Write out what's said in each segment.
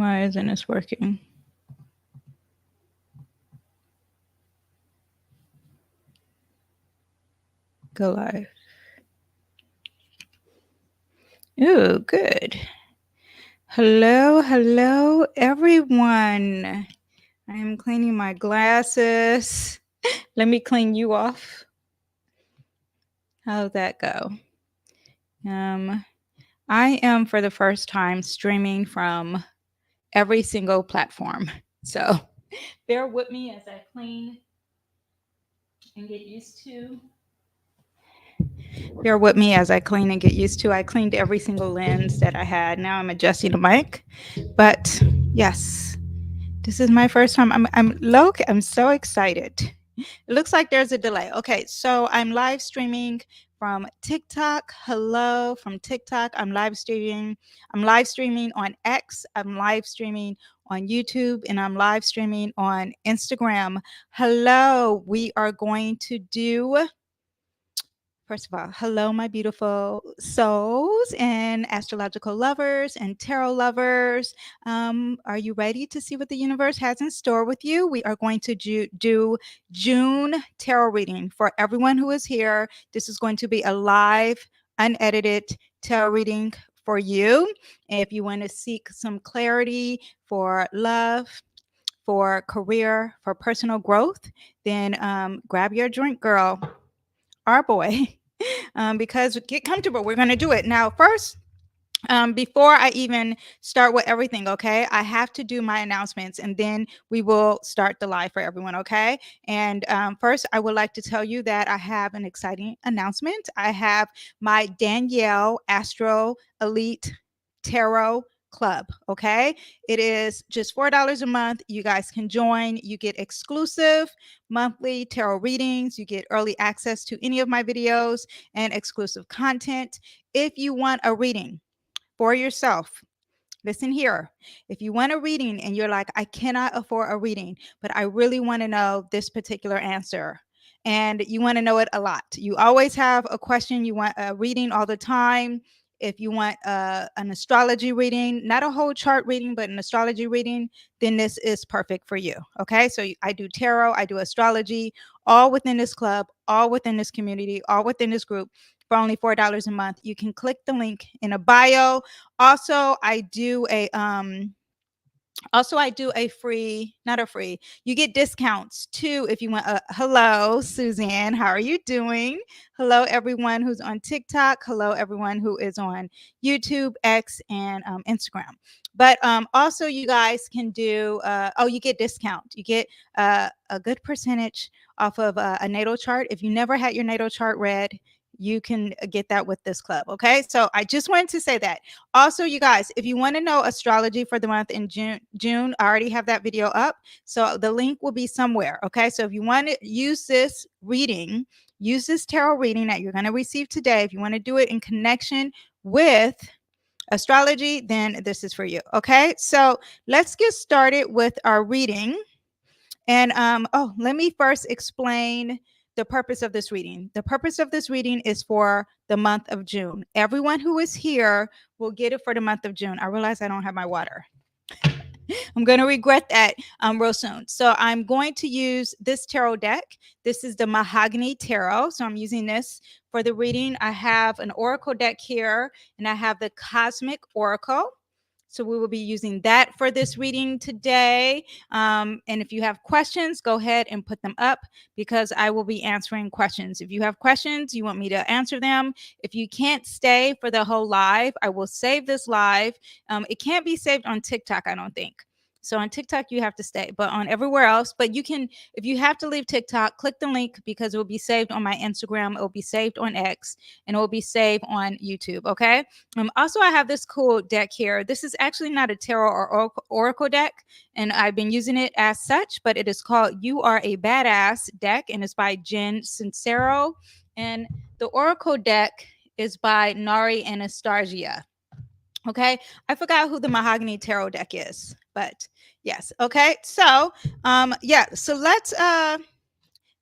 Why isn't this working? Go live. Ooh, good. Hello, everyone. I am cleaning my glasses. Let me clean you off. How'd that go? I am for the first time streaming from every single platform. So bear with me as I clean and get used to. Bear with me as I clean and get used to. I cleaned every single lens that I had. Now I'm adjusting the mic. But yes, this is my first time. I'm so excited. It looks like there's a delay. Okay, so I'm live streaming from TikTok. Hello from TikTok. I'm live streaming on X. I'm live streaming on YouTube, and I'm live streaming on Instagram. Hello. We are going to do, first of all, hello, my beautiful souls and astrological lovers and tarot lovers. Are you ready to see what the universe has in store with you? We are going to do June tarot reading for everyone who is here. This is going to be a live, unedited tarot reading for you. If you want to seek some clarity for love, for career, for personal growth, then grab your drink, girl, or boy. Because get comfortable. We're going to do it. Now, first, before I even start with everything, okay, I have to do my announcements and then we will start the live for everyone, okay? And first, I would like to tell you that I have an exciting announcement. I have my Danyell Astro Elite Tarot Club, okay? It is just $4 a month. You guys can join. You get exclusive monthly tarot readings. You get early access to any of my videos and exclusive content. If you want a reading for yourself, listen here. If you want a reading and you're like, I cannot afford a reading, but I really want to know this particular answer, and you want to know it a lot. You always have a question. You want a reading all the time. If you want an astrology reading, not a whole chart reading, but an astrology reading, then this is perfect for you. Okay. So I do tarot, I do astrology, all within this club, all within this community, all within this group for only $4 a month. You can click the link in a bio. Also, I do a free, not a free, you get discounts too if you want. Hello, Suzanne, how are you doing? Hello, everyone who's on TikTok. Hello, everyone who is on YouTube, X, and Instagram. But also, you guys can do, you get discount. You get a good percentage off of a natal chart. If you never had your natal chart read, you can get that with this club. Okay. So I just wanted to say that. Also, you guys, if you want to know astrology for the month in June, I already have that video up. So the link will be somewhere. Okay. So if you want to use this reading, use this tarot reading that you're going to receive today. If you want to do it in connection with astrology, then this is for you. Okay. So let's get started with our reading. And let me first explain the purpose of this reading. The purpose of this reading is for the month of June. Everyone who is here will get it for the month of June. I realize I don't have my water. I'm going to regret that real soon. So I'm going to use this tarot deck. This is the Mahogany Tarot. So I'm using this for the reading. I have an oracle deck here, and I have the Cosmic Oracle. So we will be using that for this reading today. And if you have questions, go ahead and put them up because I will be answering questions. If you have questions, you want me to answer them. If you can't stay for the whole live, I will save this live. It can't be saved on TikTok, I don't think. So on TikTok, you have to stay, but on everywhere else. But you can, if you have to leave TikTok, click the link because it will be saved on my Instagram. It will be saved on X, and it will be saved on YouTube. Okay. Also, I have this cool deck here. This is actually not a tarot or oracle deck, and I've been using it as such, but it is called You Are a Badass deck, and it's by Jen Sincero. And the oracle deck is by Nari Anastasia. Okay, I forgot who the Mahogany Tarot deck is, but yes. Okay, so so let's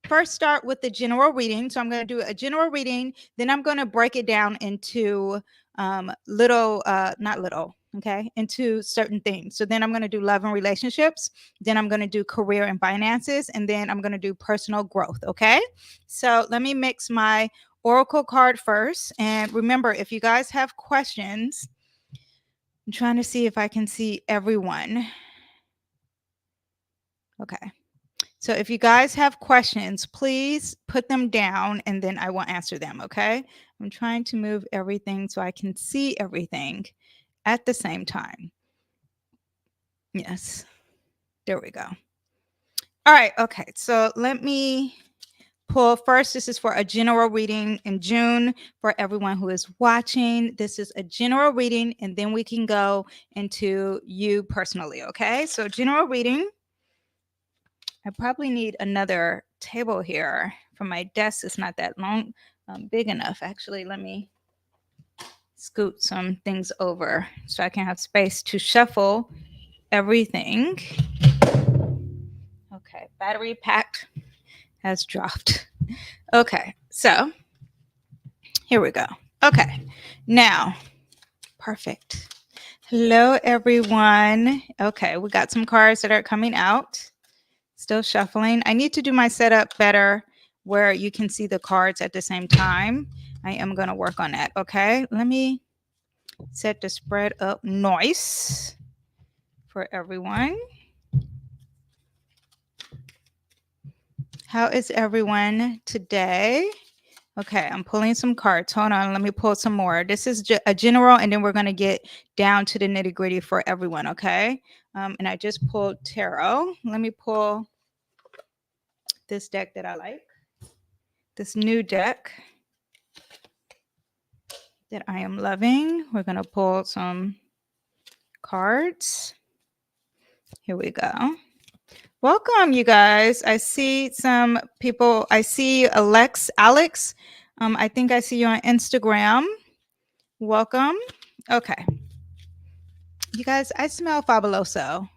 first start with the general reading. So I'm going to do a general reading, then I'm going to break it down into not little, okay, into certain things. So then I'm going to do love and relationships. Then I'm going to do career and finances. And then I'm going to do personal growth. Okay. So let me mix my oracle card first. And remember, if you guys have questions, I'm trying to see if I can see everyone. Okay. So if you guys have questions, please put them down and then I will answer them. Okay. I'm trying to move everything so I can see everything at the same time. Yes. There we go. All right. Okay. So let me pull first. This is for a general reading in June for everyone who is watching. This is a general reading, and then we can go into you personally. Okay. So, general reading. I probably need another table here for my desk. It's not that long, big enough. Actually, let me scoot some things over so I can have space to shuffle everything. Okay, battery pack has dropped. Okay, so here we go. Okay, now, perfect. Hello, everyone. Okay, we got some cards that are coming out. Still shuffling. I need to do my setup better where you can see the cards at the same time. I am going to work on that. Okay, let me set the spread up nice for everyone. How is everyone today? Okay, I'm pulling some cards. Hold on, let me pull some more. This is a general, and then we're going to get down to the nitty gritty for everyone, okay? And I just pulled tarot. Let me pull this deck that I like, this new deck that I am loving. We're going to pull some cards. Here we go. Welcome, you guys. I see some people. I see Alex. I think I see you on Instagram. Welcome. Okay. You guys, I smell fabuloso.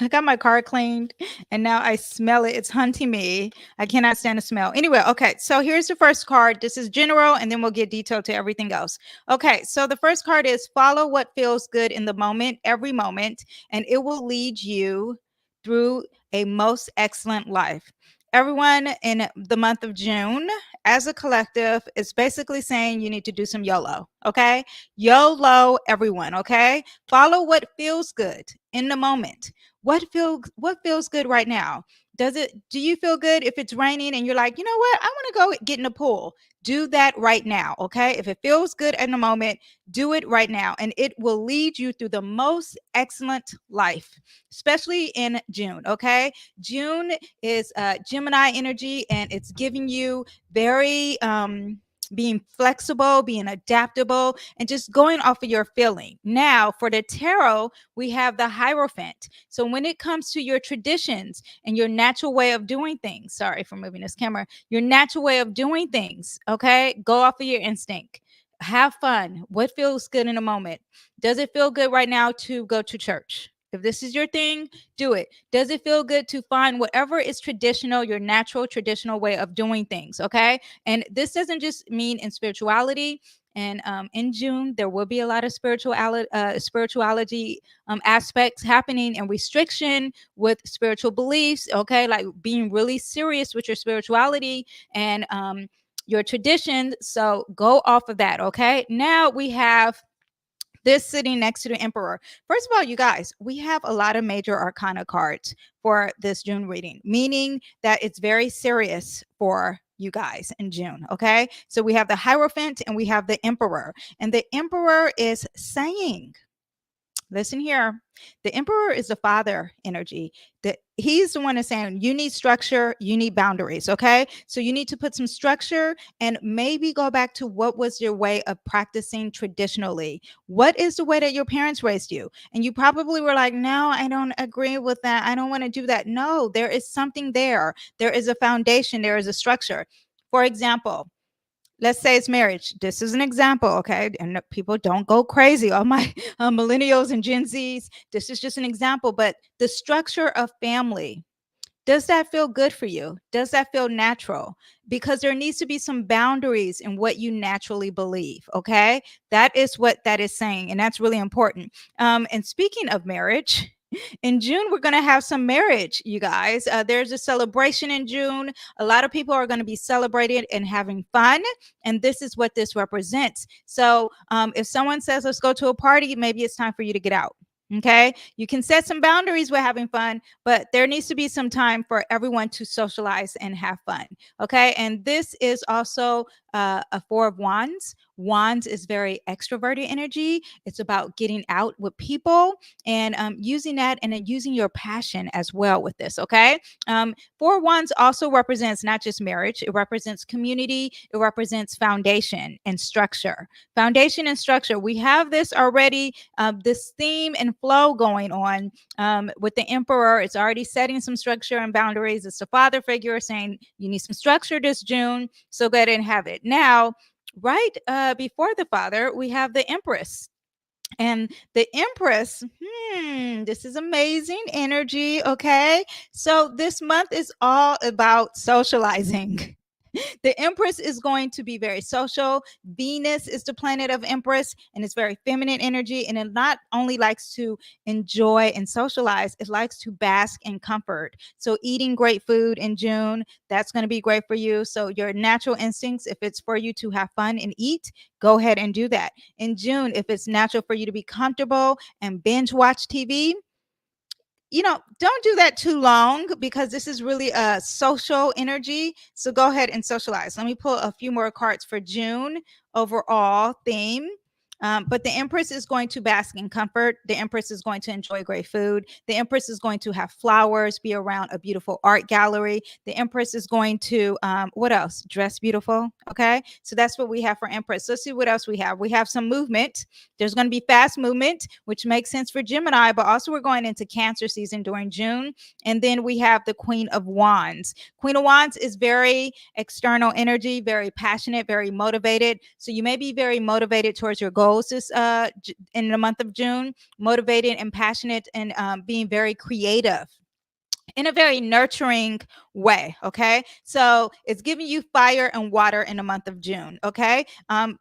I got my car cleaned and now I smell it. It's hunting me. I cannot stand the smell. Anyway, okay. So here's the first card. This is general and then we'll get detailed to everything else. Okay. So the first card is follow what feels good in the moment, every moment, and it will lead you through a most excellent life. Everyone in the month of June, as a collective, is basically saying you need to do some YOLO. Okay. YOLO, everyone. Okay. Follow what feels good in the moment. What feels good right now? Do you feel good if it's raining and you're like, you know what, I want to go get in the pool? Do that right now. Okay. If it feels good in the moment, do it right now. And it will lead you through the most excellent life, especially in June. Okay. June is Gemini energy and it's giving you very being flexible, being adaptable, and just going off of your feeling. Now, for the tarot, we have the Hierophant. So when it comes to your traditions and your natural way of doing things, sorry for moving this camera, your natural way of doing things, okay, go off of your instinct. Have fun. What feels good in a moment? Does it feel good right now to go to church? If this is your thing, do it. Does it feel good to find whatever is traditional, your natural, traditional way of doing things? Okay. And this doesn't just mean in spirituality. And in June, there will be a lot of spirituality aspects happening and restriction with spiritual beliefs. Okay. Like being really serious with your spirituality and your tradition. So go off of that. Okay. Now we have this sitting next to the emperor. First of all, you guys, we have a lot of major arcana cards for this June reading, meaning that it's very serious for you guys in June. Okay. So we have the Hierophant and we have the emperor. And the emperor is saying, listen here, the emperor is the father energy. He's the one that's saying you need structure, you need boundaries. Okay. So you need to put some structure and maybe go back to what was your way of practicing traditionally. What is the way that your parents raised you? And you probably were like, no, I don't agree with that. I don't want to do that. No, there is something there. There is a foundation, there is a structure. For example, let's say it's marriage. This is an example, okay? And people don't go crazy. All my millennials and Gen Zs, this is just an example. But the structure of family, Does that feel good for you? Does that feel natural? Because there needs to be some boundaries in what you naturally believe. Okay. That is what that is saying. And that's really important. And speaking of marriage, in June, we're going to have some marriage, you guys. There's a celebration in June. A lot of people are going to be celebrating and having fun. And this is what this represents. So if someone says, let's go to a party, maybe it's time for you to get out. Okay. You can set some boundaries with having fun, but there needs to be some time for everyone to socialize and have fun. Okay. And this is also a Four of Wands. Wands is very extroverted energy. It's about getting out with people and using that and then using your passion as well with this. Okay. Four of Wands also represents not just marriage, it represents community, it represents foundation and structure. Foundation and structure. We have this already, this theme and flow going on with the Emperor. It's already setting some structure and boundaries. It's the father figure saying you need some structure this June, so go ahead and have it. Now, right before the father, we have the Empress. And the Empress, this is amazing energy. Okay. So this month is all about socializing. The Empress is going to be very social. Venus is the planet of Empress, and it's very feminine energy. And it not only likes to enjoy and socialize, it likes to bask in comfort. So, eating great food in June, that's going to be great for you. So, your natural instincts, if it's for you to have fun and eat, go ahead and do that. In June, if it's natural for you to be comfortable and binge watch TV, don't do that too long because this is really a social energy. So go ahead and socialize. Let me pull a few more cards for June overall theme. But the Empress is going to bask in comfort. The Empress is going to enjoy great food. The Empress is going to have flowers, be around a beautiful art gallery. The Empress is going to, what else? Dress beautiful. Okay. So that's what we have for Empress. Let's see what else we have. We have some movement. There's going to be fast movement, which makes sense for Gemini, but also we're going into Cancer season during June. And then we have the Queen of Wands. Queen of Wands is very external energy, very passionate, very motivated. So you may be very motivated towards your goals this in the month of June, motivated and passionate and being very creative in a very nurturing way. Okay. So it's giving you fire and water in the month of June. Okay.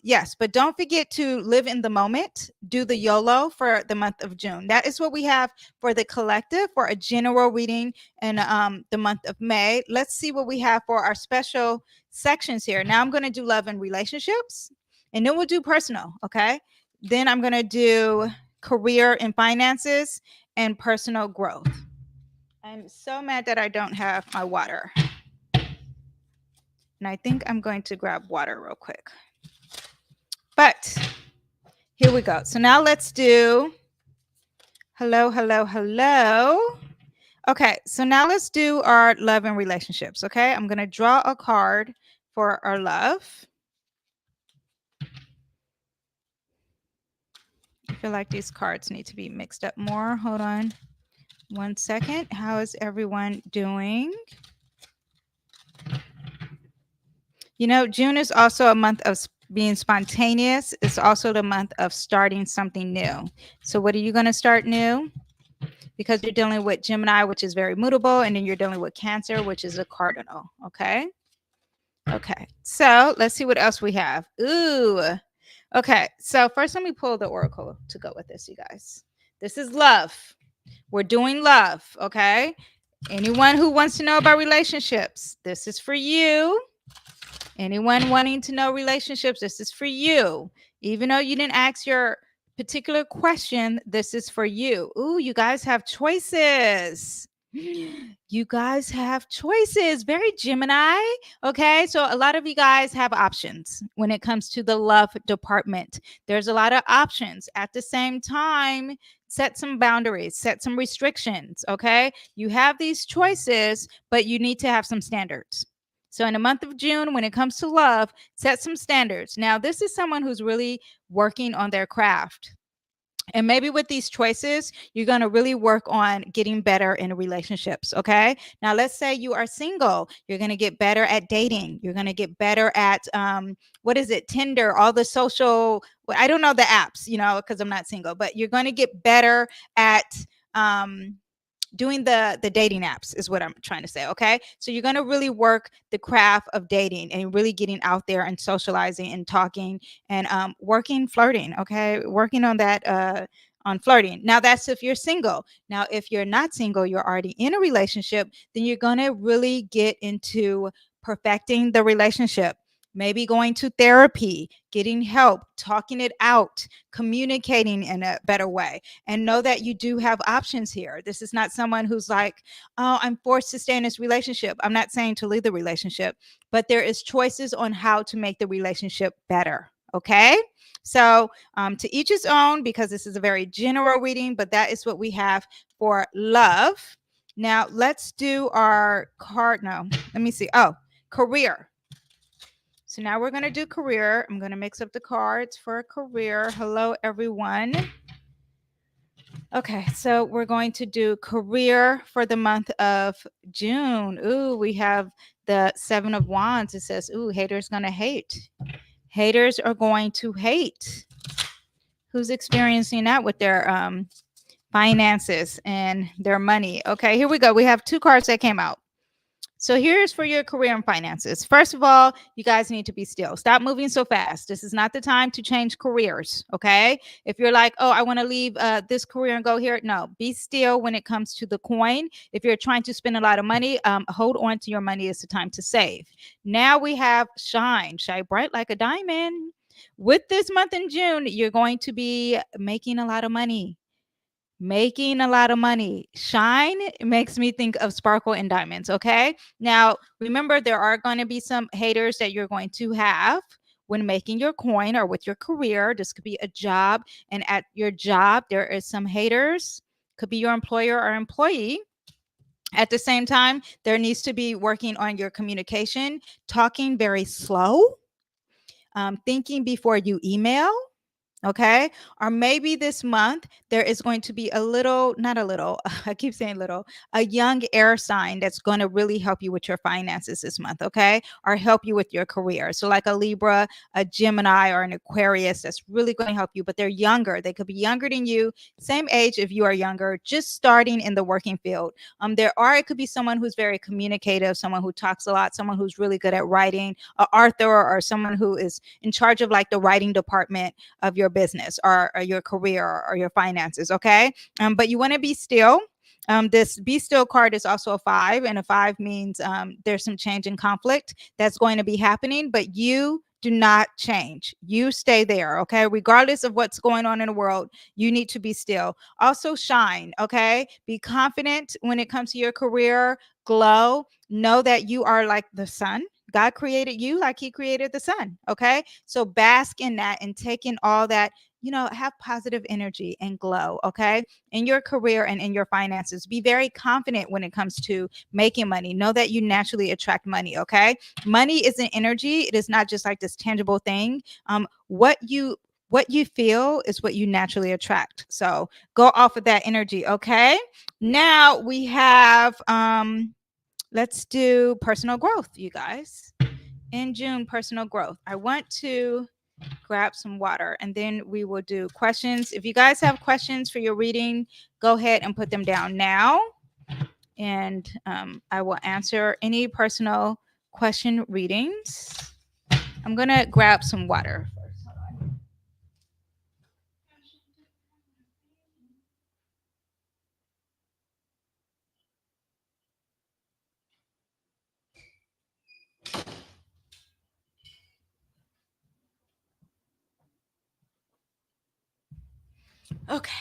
Yes, but don't forget to live in the moment. Do the YOLO for the month of June. That is what we have for the collective for a general reading in the month of May. Let's see what we have for our special sections here. Now I'm going to do love and relationships, and then we'll do personal. Okay. Then I'm going to do career and finances and personal growth. I'm so mad that I don't have my water. And I think I'm going to grab water real quick. But here we go. So now let's do hello, hello, hello. Okay, so now let's do our love and relationships. Okay, I'm going to draw a card for our love. I feel like these cards need to be mixed up more. Hold on 1 second. How is everyone doing? June is also a month of being spontaneous. It's also the month of starting something new. So what are you going to start new? Because you're dealing with Gemini, which is very mutable, and then you're dealing with Cancer, which is a cardinal. Okay. Okay. So let's see what else we have. Ooh. Okay. So first, let me pull the oracle to go with this, you guys. This is love. We're doing love. Okay. Anyone who wants to know about relationships, this is for you. Anyone wanting to know relationships, this is for you. Even though you didn't ask your particular question, this is for you. Ooh, you guys have choices. You guys have choices. Very Gemini. Okay. So a lot of you guys have options when it comes to the love department. There's a lot of options. At the same time, set some boundaries, set some restrictions. Okay. You have these choices, but you need to have some standards. So in the month of June, when it comes to love, set some standards. Now, this is someone who's really working on their craft. And maybe with these choices, you're going to really work on getting better in relationships. Okay. Now, let's say you are single. You're going to get better at dating. You're going to get better at, what is it? Tinder, all the social, I don't know the apps, because I'm not single, but you're going to get better at, doing the dating apps is what I'm trying to say. Okay, so you're going to really work the craft of dating and really getting out there and socializing and talking and working flirting. Okay, working on that on flirting. Now that's if you're single. Now if you're not single, you're already in a relationship, then you're going to really get into perfecting the relationship. Maybe going to therapy, getting help, talking it out, communicating in a better way, and know that you do have options here. This is not someone who's like, oh, I'm forced to stay in this relationship. I'm not saying to leave the relationship, but there is choices on how to make the relationship better. Okay. So to each his own, because this is a very general reading, but that is what we have for love. Now let's do our card. No, let me see. Oh, career. So now we're going to do career. I'm going to mix up the cards for career. Hello, everyone. Okay, so we're going to do career for the month of June. Ooh, we have the 7 of Wands. It says, ooh, haters going to hate. Haters are going to hate. Who's experiencing that with their finances and their money? Okay, here we go. We have 2 cards that came out. So here's for your career and finances. First of all, you guys need to be still. Stop moving so fast. This is not the time to change careers, okay? If you're like, oh, I want to leave this career and go here, no, be still when it comes to the coin. If you're trying to spend a lot of money, hold on to your money. It's the time to save. Now we have shine bright like a diamond. With this month in June, you're going to be making a lot of money. Making a lot of money. Shine makes me think of sparkle and diamonds. Okay. Now, remember, there are going to be some haters that you're going to have when making your coin or with your career. This could be a job. And at your job, there is some haters, could be your employer or employee. At the same time, there needs to be working on your communication, talking very slow, thinking before you email. Okay. Or maybe this month there is going to be a little, not a little, I keep saying little, a young air sign that's going to really help you with your finances this month. Okay. Or help you with your career. So, like a Libra, a Gemini, or an Aquarius, that's really going to help you, but they're younger. They could be younger than you, same age if you are younger, just starting in the working field. It could be someone who's very communicative, someone who talks a lot, someone who's really good at writing, an author, or someone who is in charge of like the writing department of your business or your career or your finances. Okay. But you want to be still. This be still card is also a 5, and a 5 means there's some change in conflict that's going to be happening, but you do not change. You stay there. Okay. Regardless of what's going on in the world, you need to be still. Also, shine. Okay. Be confident when it comes to your career. Glow. Know that you are like the sun. God created you like he created the sun. Okay. So bask in that and take in all that, have positive energy and glow. Okay. In your career and in your finances, be very confident when it comes to making money. Know that you naturally attract money. Okay. Money is an energy. It is not just like this tangible thing. What you feel is what you naturally attract. So go off of that energy. Okay. Now we have, let's do personal growth, you guys. In June, personal growth. I want to grab some water and then we will do questions. If you guys have questions for your reading, go ahead and put them down now. And I will answer any personal question readings. I'm going to grab some water first. Okay.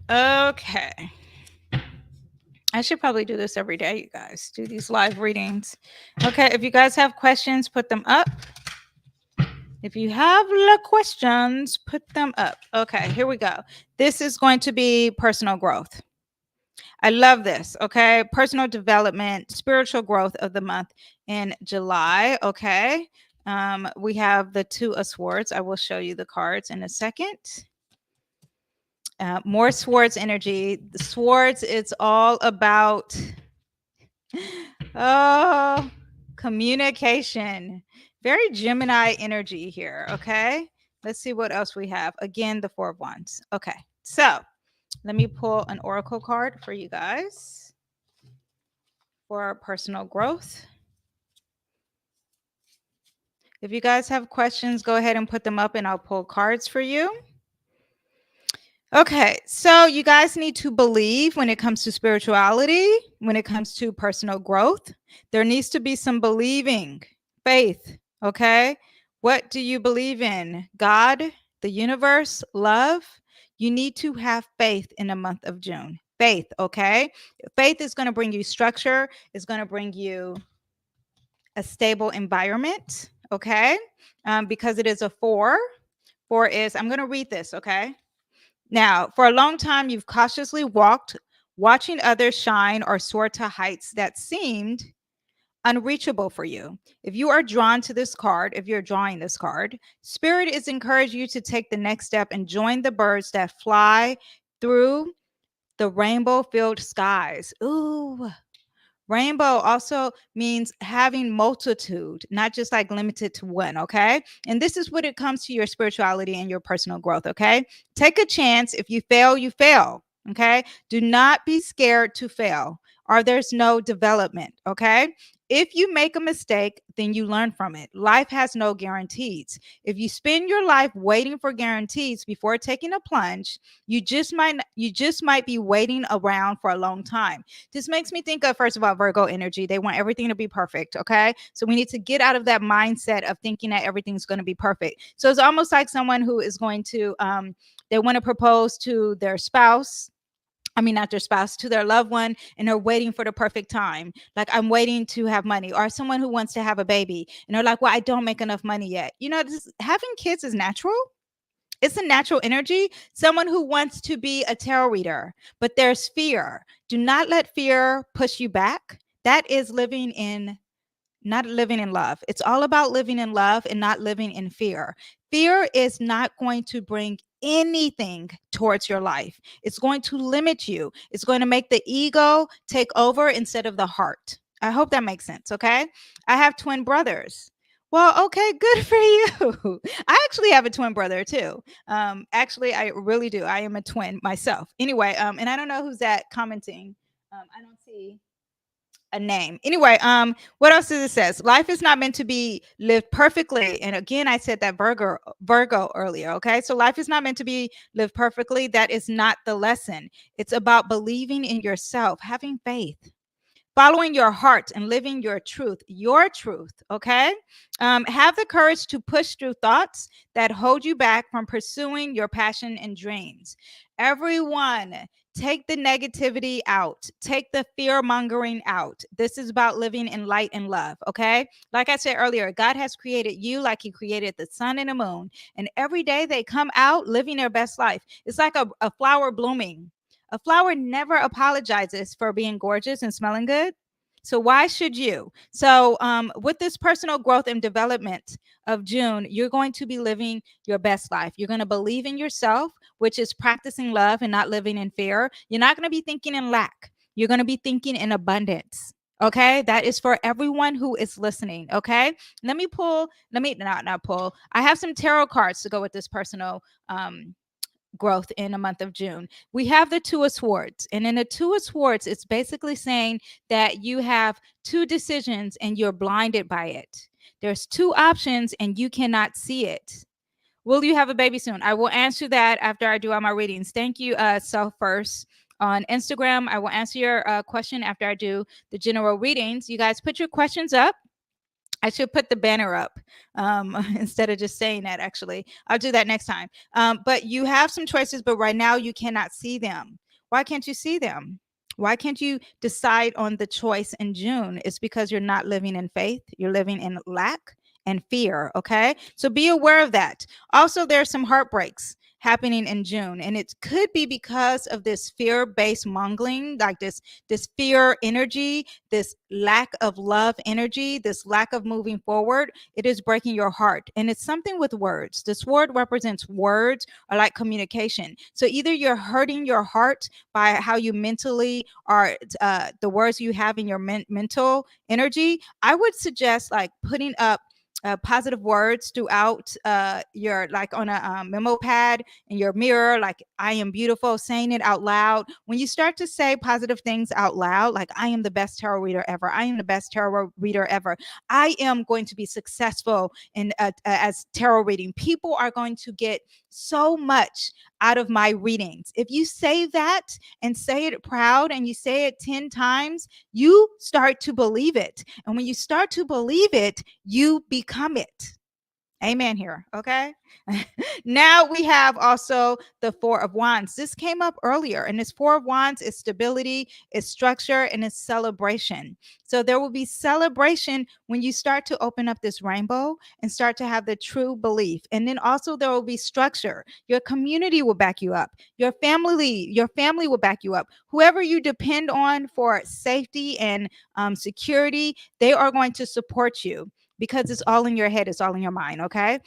Okay. I should probably do this every day, you guys. Do these live readings. Okay. If you guys have questions, put them up. If you have questions, put them up. Okay, here we go. This is going to be personal growth. I love this. Okay, personal development, spiritual growth of the month in July. Okay, we have the 2 of Swords. I will show you the cards in a second. More Swords energy. The Swords, it's all about communication. Very Gemini energy here. Okay, let's see what else we have. Again, the 4 of Wands. Okay, so Let me pull an oracle card for you guys for personal growth. If you guys have questions, go ahead and put them up and I'll pull cards for you. Okay, so you guys need to believe when it comes to spirituality, when it comes to personal growth. There needs to be some believing, faith, okay? What do you believe in? God, the universe, love? You need to have faith in the month of June. Faith, okay? Faith is going to bring you structure, it's going to bring you a stable environment, okay? Because it is a 4. 4 is, I'm going to read this, okay? Now, for a long time, you've cautiously walked, watching others shine or soar to heights that seemed unreachable for you. If you are drawn to this card, if you're drawing this card, Spirit is encouraging you to take the next step and join the birds that fly through the rainbow-filled skies. Ooh, rainbow also means having multitude, not just like limited to one, okay? And this is when it comes to your spirituality and your personal growth, okay? Take a chance. If you fail, you fail, okay? Do not be scared to fail or there's no development, okay? If you make a mistake, then you learn from it. Life has no guarantees. If you spend your life waiting for guarantees before taking a plunge, you just might be waiting around for a long time. This makes me think of, first of all, Virgo energy. They want everything to be perfect. Okay. So we need to get out of that mindset of thinking that everything's going to be perfect. So it's almost like someone who is going to, they want to propose to their spouse. I mean, not their spouse, to their loved one, and they're waiting for the perfect time. Like, I'm waiting to have money, or someone who wants to have a baby, and they're like, well, I don't make enough money yet. Having kids is natural. It's a natural energy. Someone who wants to be a tarot reader, but there's fear. Do not let fear push you back. That is living in not living in love. It's all about living in love and not living in fear. Fear is not going to bring anything towards your life. It's going to limit you. It's going to make the ego take over instead of the heart. I hope that makes sense. Okay. I have twin brothers. Well, okay, good for you. I actually have a twin brother too. Actually, I really do. I am a twin myself. Anyway, and I don't know who's that commenting. I don't see a name. Anyway, what else does it says? Life is not meant to be lived perfectly. And again, I said that Virgo earlier. Okay. So life is not meant to be lived perfectly. That is not the lesson. It's about believing in yourself, having faith, following your heart and living your truth. Okay. Have the courage to push through thoughts that hold you back from pursuing your passion and dreams. Everyone, take the negativity out, take the fear mongering out. This is about living in light and love. Okay. Like I said earlier, God has created you like He created the sun and the moon, and every day they come out living their best life. It's like a flower blooming. A flower never apologizes for being gorgeous and smelling good. So why should you? So with this personal growth and development of June, you're going to be living your best life. You're going to believe in yourself, which is practicing love and not living in fear. You're not going to be thinking in lack. You're going to be thinking in abundance. Okay, that is for everyone who is listening. Okay, let me not pull. I have some tarot cards to go with this personal growth in a month of June. We have the Two of Swords. And in the Two of Swords, it's basically saying that you have two decisions and you're blinded by it. There's two options and you cannot see it. Will you have a baby soon? I will answer that after I do all my readings. Thank you, Self First. On Instagram, I will answer your question after I do the general readings. You guys put your questions up. I should put the banner up instead of just saying that, actually. I'll do that next time. But you have some choices, but right now you cannot see them. Why can't you see them? Why can't you decide on the choice in June? It's because you're not living in faith. You're living in lack and fear. Okay. So be aware of that. Also, there are some heartbreaks happening in June, and it could be because of this fear-based mongling, like this fear energy, this lack of love energy, this lack of moving forward. It is breaking your heart, and it's something with words. This word represents words or like communication. So either you're hurting your heart by how you mentally are, the words you have in your mental energy. I would suggest like putting up positive words throughout your, like on a memo pad in your mirror, like I am beautiful, saying it out loud. When you start to say positive things out loud, like I am the best tarot reader ever, I am the best tarot reader ever, I am going to be successful in as tarot reading, people are going to get so much out of my readings. If you say that and say it proud and you say it 10 times, you start to believe it. And when you start to believe it, you become it. Amen here. Okay. Now we have also the Four of Wands. This came up earlier, and this Four of Wands is stability, is structure, and is celebration. So there will be celebration when you start to open up this rainbow and start to have the true belief. And then also there will be structure. Your community will back you up. Your family will back you up. Whoever you depend on for safety and security, they are going to support you, because it's all in your head, it's all in your mind. Okay.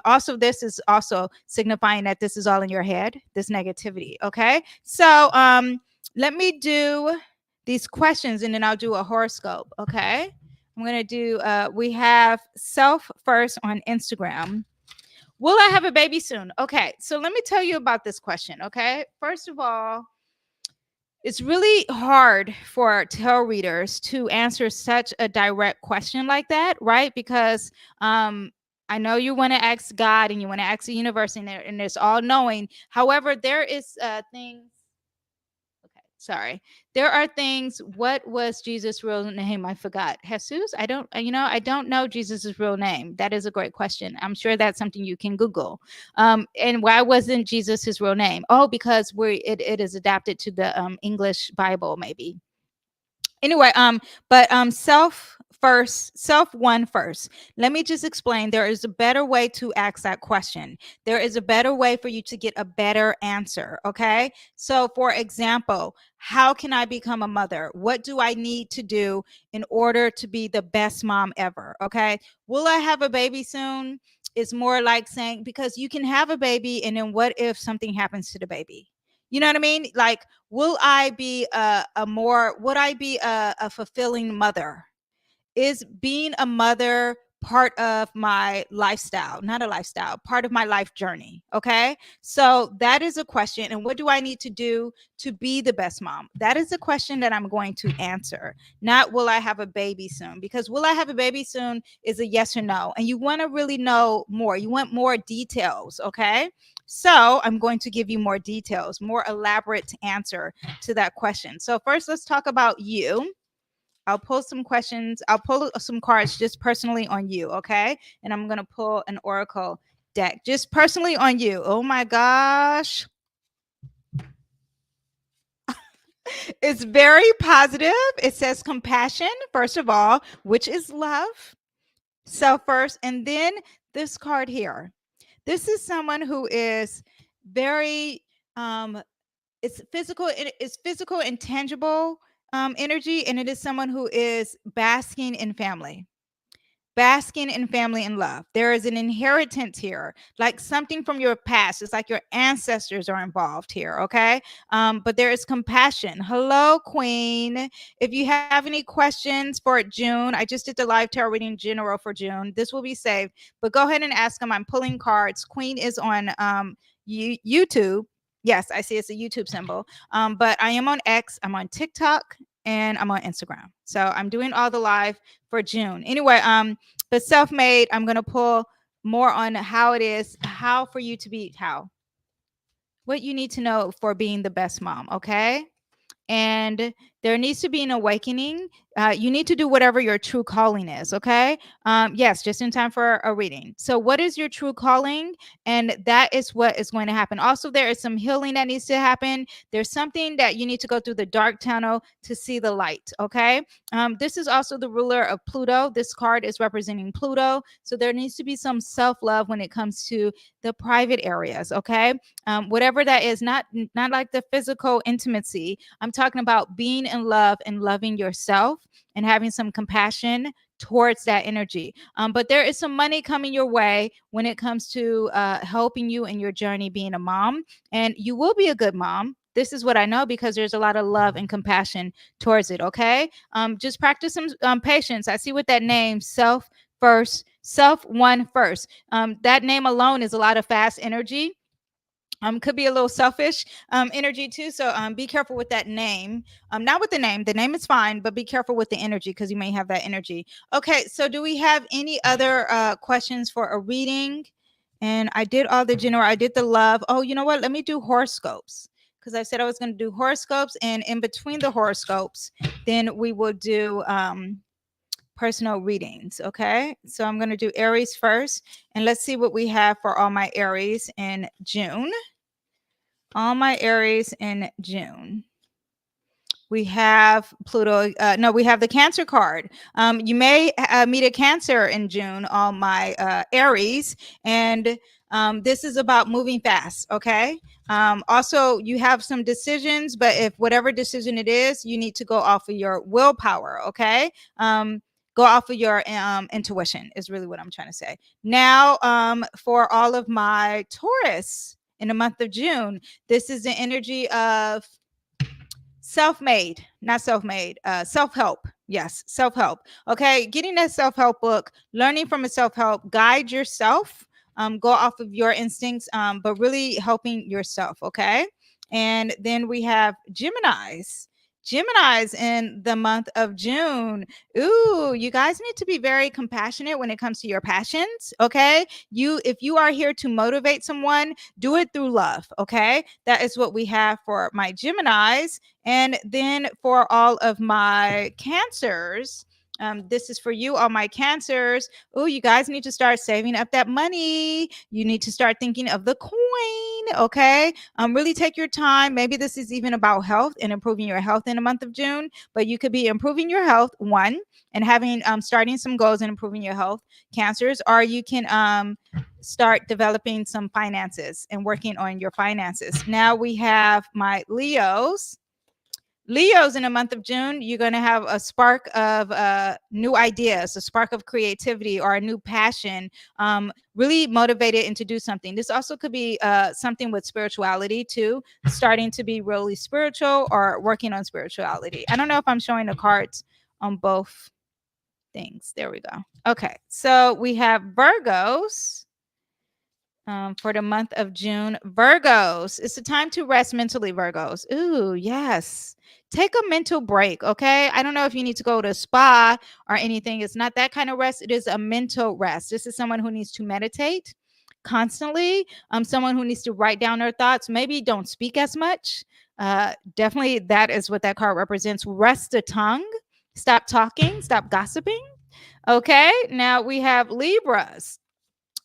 Also, this is also signifying that this is all in your head, this negativity. Okay. So let me do these questions and then I'll do a horoscope. Okay. I'm going to do, we have Self First on Instagram. Will I have a baby soon? Okay. So let me tell you about this question. Okay. First of all, it's really hard for tarot readers to answer such a direct question like that, right? Because I know you want to ask God and you want to ask the universe, and it's all knowing. However, there is things. Okay, sorry. There are things. What was Jesus' real name? I forgot. Jesus. I don't. I don't know Jesus' real name. That is a great question. I'm sure that's something you can Google. And why wasn't Jesus his real name? Oh, because it is adapted to the English Bible, maybe. Anyway, self one first. Let me just explain. There is a better way to ask that question. There is a better way for you to get a better answer. Okay. So for example, how can I become a mother? What do I need to do in order to be the best mom ever? Okay. Will I have a baby soon? It's more like saying, because you can have a baby and then what if something happens to the baby? You know what I mean? Like, will I be would I be a fulfilling mother? Is being a mother part of my lifestyle? Not a lifestyle, part of my life journey. Okay. So that is a question. And what do I need to do to be the best mom? That is a question that I'm going to answer. Not will I have a baby soon? Because will I have a baby soon is a yes or no. And you want to really know more. You want more details. Okay. So I'm going to give you more details, more elaborate answer to that question. So first, let's talk about you. I'll pull some questions. I'll pull some cards just personally on you, okay? And I'm going to pull an oracle deck just personally on you. Oh my gosh. It's very positive. It says compassion, first of all, which is love. Self first. And then this card here. This is someone who is very it's physical and tangible energy, and it is someone who is basking in family and love. There is an inheritance here, like something from your past. It's like your ancestors are involved here, okay? But there is compassion. Hello, Queen. If you have any questions for June, I just did the live tarot reading general for June. This will be saved, but go ahead and ask them. I'm pulling cards. Queen is on YouTube. Yes, I see it's a YouTube symbol. But I am on X, I'm on TikTok, and I'm on Instagram. So I'm doing all the live for June. Anyway, but self-made, I'm gonna pull more on how it is, how for you to be what you need to know for being the best mom, okay? And there needs to be an awakening. You need to do whatever your true calling is. Okay. Yes, just in time for a reading. So, what is your true calling? And that is what is going to happen. Also, there is some healing that needs to happen. There's something that you need to go through the dark tunnel to see the light. Okay. This is also the ruler of Pluto. This card is representing Pluto. So, there needs to be some self love when it comes to the private areas. Okay. Whatever that is, not like the physical intimacy. I'm talking about being in love and loving yourself and having some compassion towards that energy. But there is some money coming your way when it comes to helping you in your journey being a mom, and you will be a good mom. This is what I know because there's a lot of love and compassion towards it. Okay. Just practice some patience. I see with that name, Self First Self one first. That name alone is a lot of fast energy. Could be a little selfish energy too. So be careful with that name. Not with the name. The name is fine, but be careful with the energy because you may have that energy. Okay, so do we have any other questions for a reading? And I did all the general. I did the love. Oh, you know what? Let me do horoscopes because I said I was going to do horoscopes, and in between the horoscopes, then we will do personal readings. Okay, so I'm going to do Aries first, and let's see what we have for all my Aries in June. All my Aries in June. We have Pluto. No, we have the Cancer card. You may meet a Cancer in June, all my Aries. And this is about moving fast. Okay. Also, you have some decisions, but if whatever decision it is, you need to go off of your willpower. Okay. Go off of your intuition, is really what I'm trying to say. Now, for all of my Taurus in the month of June, this is the energy of self-made, not self-made, self-help. Yes, self-help. Okay, getting that self-help book, learning from a self-help, guide yourself, go off of your instincts, but really helping yourself. Okay, and then we have Geminis. Geminis in the month of June. Ooh, you guys need to be very compassionate when it comes to your passions. Okay, if you are here to motivate someone, do it through love. Okay, that is what we have for my Geminis. And then for all of my Cancers, this is for you, all my Cancers. Oh, you guys need to start saving up that money. You need to start thinking of the coin. Okay. Really take your time. Maybe this is even about health and improving your health in the month of June, but you could be improving your health, one, and having starting some goals and improving your health, Cancers, or you can start developing some finances and working on your finances. Now we have my Leos. Leos in the month of June, you're going to have a spark of new ideas, a spark of creativity, or a new passion, really motivated into do something. This also could be something with spirituality too, starting to be really spiritual or working on spirituality. I don't know if I'm showing the cards on both things. There we go. Okay, so we have Virgos. For the month of June, Virgos, it's a time to rest mentally, Virgos. Ooh, yes. Take a mental break, okay? I don't know if you need to go to a spa or anything. It's not that kind of rest. It is a mental rest. This is someone who needs to meditate constantly, someone who needs to write down their thoughts. Maybe don't speak as much. Definitely that is what that card represents. Rest the tongue. Stop talking. Stop gossiping. Okay, now we have Libras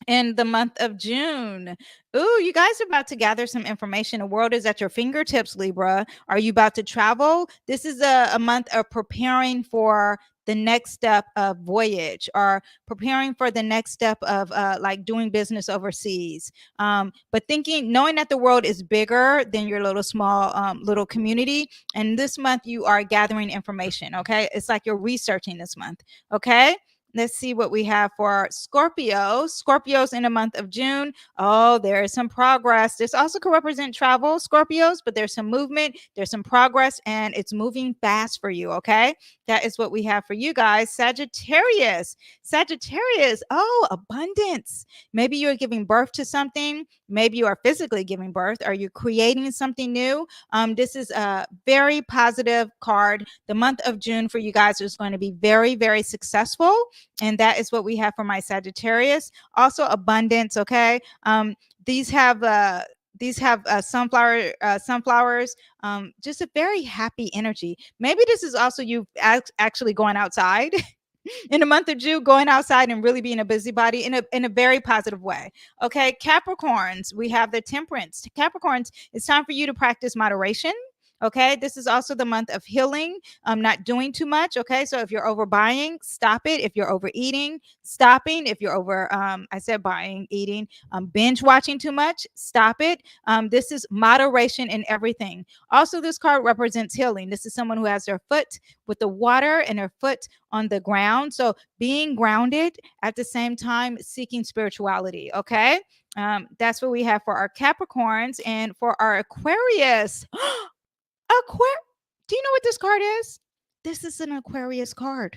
in the month of June. Ooh, you guys are about to gather some information. The world is at your fingertips, Libra. Are you about to travel? This is a month of preparing for the next step of voyage, or preparing for the next step of like doing business overseas. But knowing that the world is bigger than your little small little community. And this month you are gathering information. Okay. It's like you're researching this month. Okay. Let's see what we have for Scorpios. Scorpios in the month of June. Oh, there is some progress. This also could represent travel, Scorpios, but there's some movement, there's some progress, and it's moving fast for you. Okay. That is what we have for you guys. Sagittarius. Sagittarius. Oh, abundance. Maybe you're giving birth to something. Maybe you are physically giving birth. Are you creating something new? This is a very positive card. The month of June for you guys is going to be very, very successful. And that is what we have for my Sagittarius. Also abundance. Okay. These have sunflowers, just a very happy energy. Maybe this is also you actually going outside in the month of June, going outside and really being a busybody in a very positive way. Okay, Capricorns, we have the Temperance. Capricorns, it's time for you to practice moderation. Okay, this is also the month of healing, not doing too much. Okay, so if you're overbuying, stop it. If you're overeating, stopping. If you're over, I said buying, eating, binge watching too much, stop it. This is moderation in everything. Also, this card represents healing. This is someone who has their foot with the water and their foot on the ground. So being grounded at the same time, seeking spirituality. Okay, that's what we have for our Capricorns. And for our Aquarius. Do you know what this card is? This is an Aquarius card.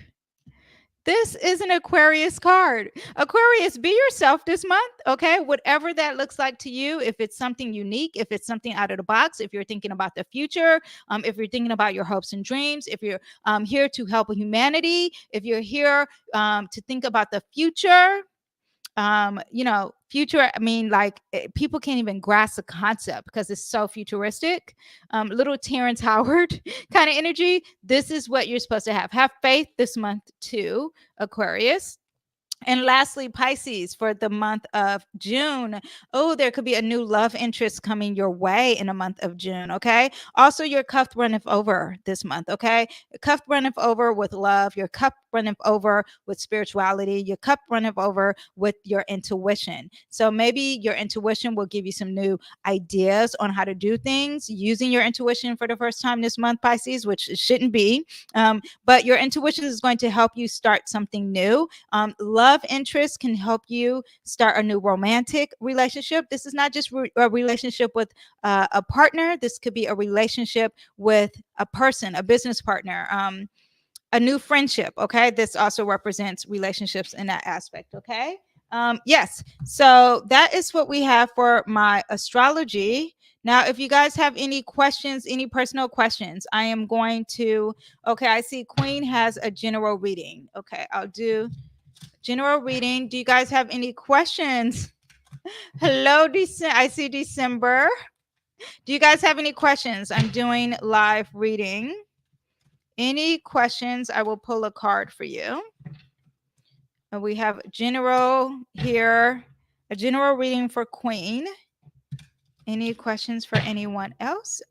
This is an Aquarius card. Aquarius, be yourself this month, okay? Whatever that looks like to you, if it's something unique, if it's something out of the box, if you're thinking about the future, if you're thinking about your hopes and dreams, if you're here to help humanity, if you're here to think about the future, future, I mean, like people can't even grasp the concept because it's so futuristic. Little Terrence Howard kind of energy. This is what you're supposed to have. Have faith this month too, Aquarius. And lastly, Pisces, for the month of June. Oh, there could be a new love interest coming your way in the month of June. Okay. Also, your cup runneth over this month. Okay. Your cup runneth over with love. Your cup runneth over with spirituality. Your cup runneth over with your intuition. So maybe your intuition will give you some new ideas on how to do things using your intuition for the first time this month, Pisces, which it shouldn't be. But your intuition is going to help you start something new. Love interest can help you start a new romantic relationship. This is not just a relationship with a partner. This could be a relationship with a person, a business partner, a new friendship. Okay. This also represents relationships in that aspect. Okay. Yes. So that is what we have for my astrology. Now, if you guys have any questions, any personal questions, I am going to, okay, I see Queen has a general reading. Okay, I'll do general reading. Do you guys have any questions? Hello, I see December. Do you guys have any questions? I'm doing live reading. Any questions? I will pull a card for you. And we have general here, a general reading for Queen. Any questions for anyone else?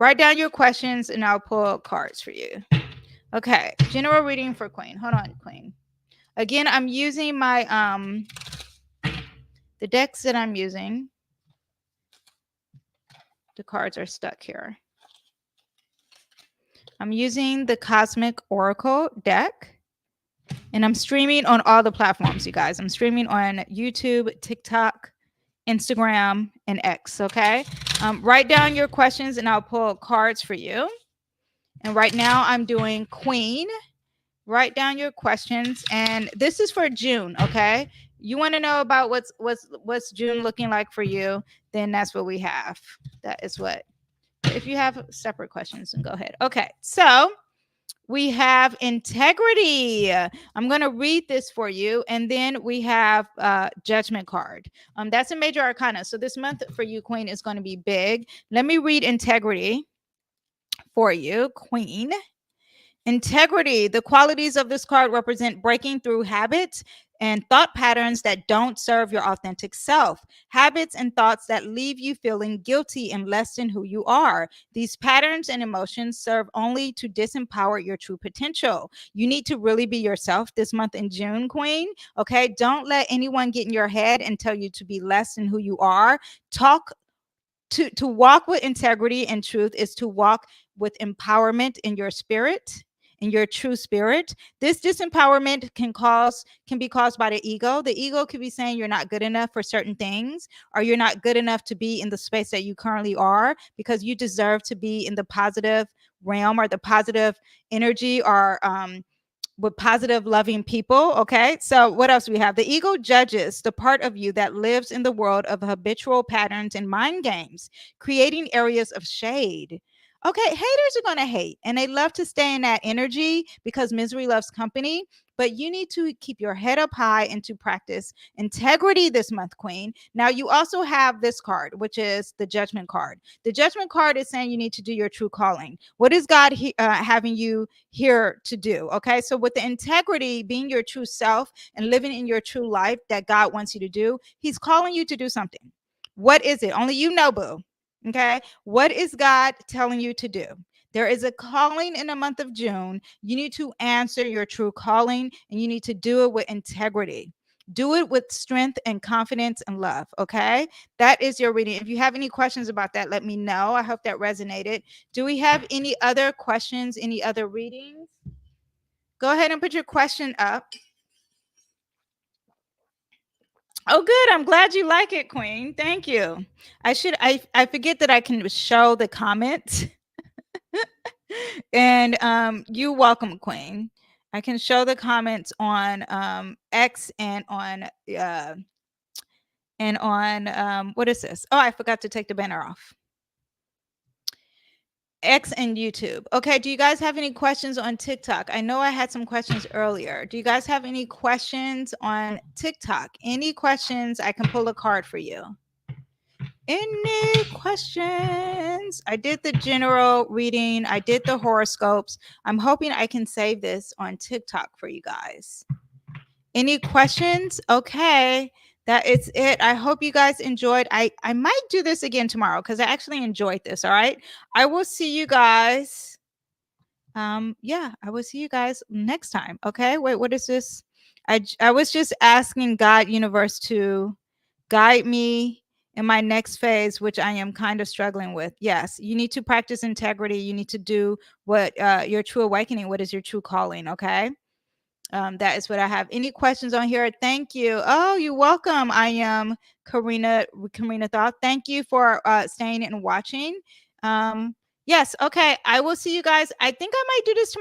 Write down your questions and I'll pull cards for you. Okay, general reading for Queen. Hold on, Queen. Again, I'm using my the decks that I'm using. The cards are stuck here. I'm using the Cosmic Oracle deck. And I'm streaming on all the platforms, you guys. I'm streaming on YouTube, TikTok, Instagram, and X, okay? Write down your questions and I'll pull cards for you. And right now I'm doing Queen. Write down your questions. And this is for June, okay? You want to know about what's June looking like for you, then that's what we have. That is what. If you have separate questions, then go ahead. Okay, so we have integrity. I'm going to read this for you. And then we have judgment card. That's a major arcana. So this month for you, Queen, is going to be big. Let me read integrity for you, Queen. Integrity. The qualities of this card represent breaking through habits and thought patterns that don't serve your authentic self. Habits and thoughts that leave you feeling guilty and less than who you are. These patterns and emotions serve only to disempower your true potential. You need to really be yourself this month in June, Queen. Okay. Don't let anyone get in your head and tell you to be less than who you are. To walk with integrity and truth is to walk with empowerment in your spirit, in your true spirit. This disempowerment can be caused by the ego. The ego could be saying you're not good enough for certain things, or you're not good enough to be in the space that you currently are, because you deserve to be in the positive realm or the positive energy, or with positive, loving people. Okay. So what else we have? The ego judges the part of you that lives in the world of habitual patterns and mind games, creating areas of shade. Okay, haters are going to hate and they love to stay in that energy because misery loves company. But you need to keep your head up high and to practice integrity this month, Queen. Now, you also have this card, which is the judgment card. The judgment card is saying you need to do your true calling. What is God having you here to do? Okay, so with the integrity, being your true self and living in your true life that God wants you to do, He's calling you to do something. What is it? Only you know, boo. Okay. What is God telling you to do? There is a calling in the month of June. You need to answer your true calling and you need to do it with integrity. Do it with strength and confidence and love. Okay. That is your reading. If you have any questions about that, let me know. I hope that resonated. Do we have any other questions? Any other readings? Go ahead and put your question up. Oh, good. I'm glad you like it, Queen. Thank you. I forget that I can show the comments. And you welcome, Queen. I can show the comments on X and on what is this? Oh, I forgot to take the banner off. X and YouTube. Okay, do you guys have any questions on TikTok? I know I had some questions earlier. Do you guys have any questions on TikTok? Any questions? I can pull a card for you. Any questions? I did the general reading. I did the horoscopes. I'm hoping I can save this on TikTok for you guys. Any questions? Okay. That is it. I hope you guys enjoyed. I might do this again tomorrow because I actually enjoyed this. All right. I will see you guys. Yeah, I will see you guys next time. Okay. Wait, what is this? I was just asking God universe to guide me in my next phase, which I am kind of struggling with. Yes, you need to practice integrity. You need to do what your true awakening, what is your true calling. Okay. That is what I have. Any questions on here? Thank you. Oh, you're welcome. I am Karina Thought. Thank you for staying and watching. Yes. Okay. I will see you guys. I think I might do this tomorrow.